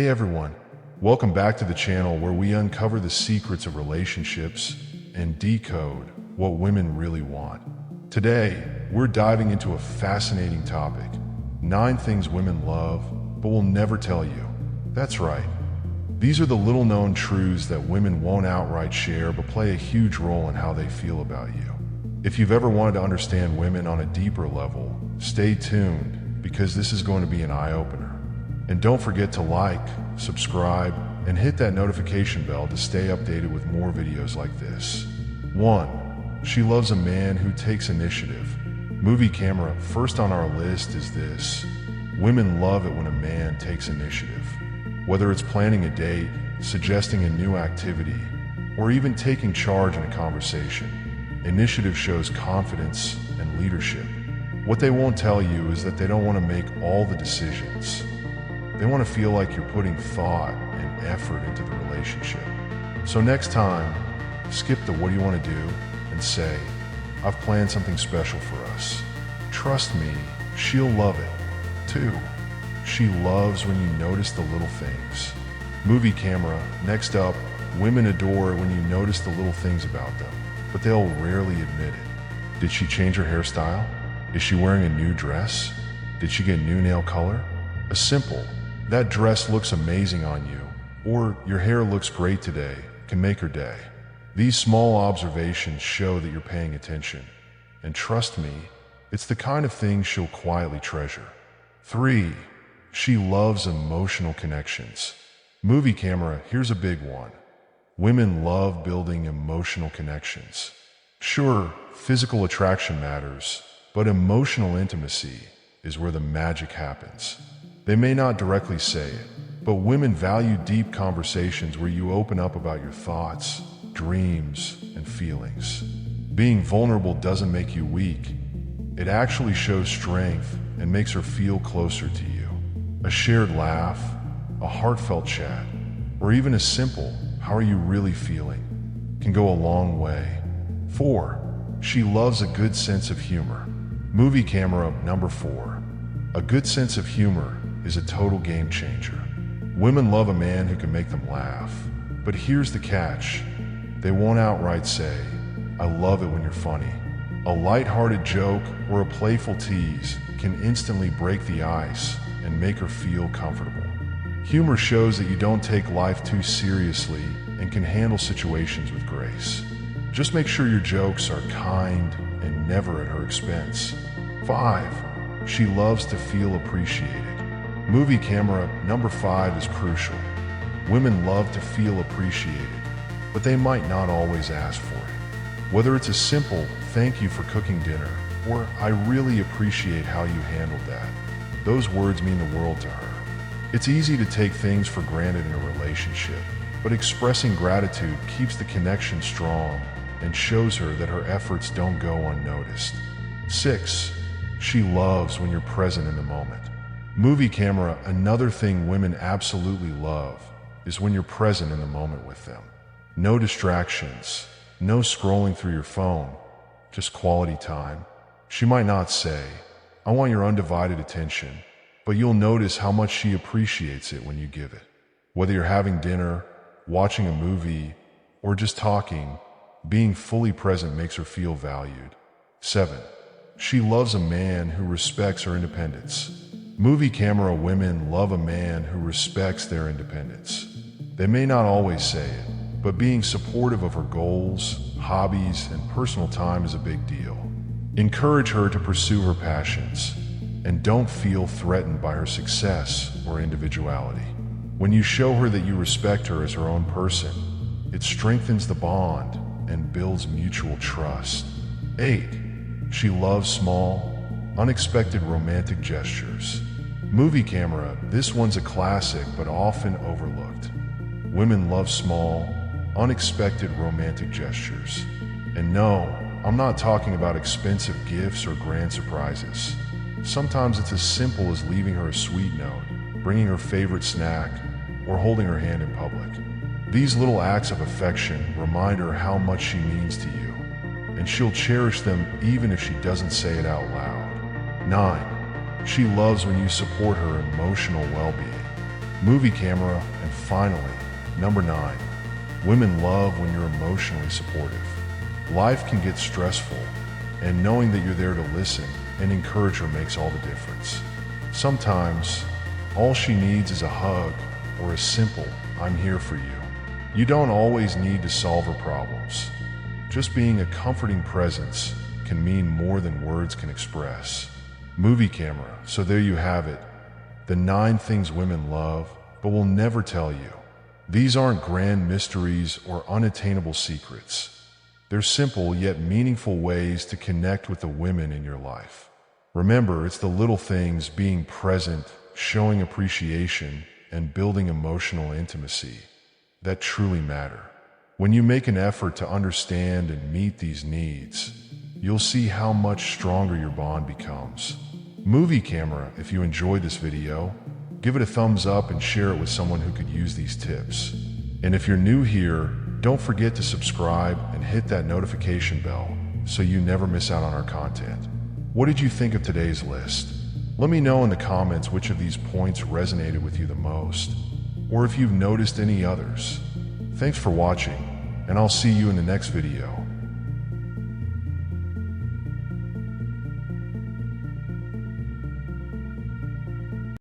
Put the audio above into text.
Hey everyone, welcome back to the channel where we uncover the secrets of relationships and decode what women really want. Today, we're diving into a fascinating topic, 9 things women love but will never tell you. That's right. These are the little known truths that women won't outright share but play a huge role in how they feel about you. If you've ever wanted to understand women on a deeper level, stay tuned because this is going to be an eye-opener. And don't forget to like, subscribe, and hit that notification bell to stay updated with more videos like this. 1. She loves a man who takes initiative. Movie camera, first on our list is this. Women love it when a man takes initiative. Whether it's planning a date, suggesting a new activity, or even taking charge in a conversation, initiative shows confidence and leadership. What they won't tell you is that they don't want to make all the decisions. They want to feel like you're putting thought and effort into the relationship. So next time, skip the what do you want to do and say, I've planned something special for us. Trust me, she'll love it. 2. She loves when you notice the little things. Movie camera, next up, women adore when you notice the little things about them, but they'll rarely admit it. Did she change her hairstyle? Is she wearing a new dress? Did she get new nail color? A simple, that dress looks amazing on you, or your hair looks great today, can make her day. These small observations show that you're paying attention. And trust me, it's the kind of thing she'll quietly treasure. 3. She loves emotional connections. Movie camera, here's a big one. Women love building emotional connections. Sure, physical attraction matters, but emotional intimacy is where the magic happens. They may not directly say it, but women value deep conversations where you open up about your thoughts, dreams, and feelings. Being vulnerable doesn't make you weak. It actually shows strength and makes her feel closer to you. A shared laugh, a heartfelt chat, or even a simple, how are you really feeling, can go a long way. 4. She loves a good sense of humor. Movie camera, number 4. A good sense of humor is a total game changer. Women love a man who can make them laugh. But here's the catch. They won't outright say, I love it when you're funny. A light-hearted joke or a playful tease can instantly break the ice and make her feel comfortable. Humor shows that you don't take life too seriously and can handle situations with grace. Just make sure your jokes are kind and never at her expense. 5. She loves to feel appreciated. Movie camera, number 5 is crucial. Women love to feel appreciated, but they might not always ask for it. Whether it's a simple, thank you for cooking dinner, or I really appreciate how you handled that, those words mean the world to her. It's easy to take things for granted in a relationship, but expressing gratitude keeps the connection strong and shows her that her efforts don't go unnoticed. 6. She loves when you're present in the moment. Movie camera, another thing women absolutely love is when you're present in the moment with them. No distractions, no scrolling through your phone, just quality time. She might not say, I want your undivided attention, but you'll notice how much she appreciates it when you give it. Whether you're having dinner, watching a movie, or just talking, being fully present makes her feel valued. 7. She loves a man who respects her independence. Movie camera, women love a man who respects their independence. They may not always say it, but being supportive of her goals, hobbies, and personal time is a big deal. Encourage her to pursue her passions, and don't feel threatened by her success or individuality. When you show her that you respect her as her own person, it strengthens the bond and builds mutual trust. 8. She loves small, unexpected romantic gestures. Movie camera, this one's a classic but often overlooked. Women love small, unexpected romantic gestures. And no, I'm not talking about expensive gifts or grand surprises. Sometimes it's as simple as leaving her a sweet note, bringing her favorite snack, or holding her hand in public. These little acts of affection remind her how much she means to you, and she'll cherish them even if she doesn't say it out loud. 9. She loves when you support her emotional well-being. movie camera, and finally, number 9, women love when you're emotionally supportive. Life can get stressful, and knowing that you're there to listen and encourage her makes all the difference. Sometimes, all she needs is a hug or a simple, "I'm here for you." You don't always need to solve her problems. Just being a comforting presence can mean more than words can express. Movie camera, so there you have it. The 9 things women love, but will never tell you. These aren't grand mysteries or unattainable secrets. They're simple yet meaningful ways to connect with the women in your life. Remember, it's the little things, being present, showing appreciation, and building emotional intimacy, that truly matter. When you make an effort to understand and meet these needs, you'll see how much stronger your bond becomes. Movie camera, if you enjoyed this video, give it a thumbs up and share it with someone who could use these tips. And if you're new here, don't forget to subscribe and hit that notification bell so you never miss out on our content. What did you think of today's list? Let me know in the comments which of these points resonated with you the most, or if you've noticed any others. Thanks for watching, and I'll see you in the next video.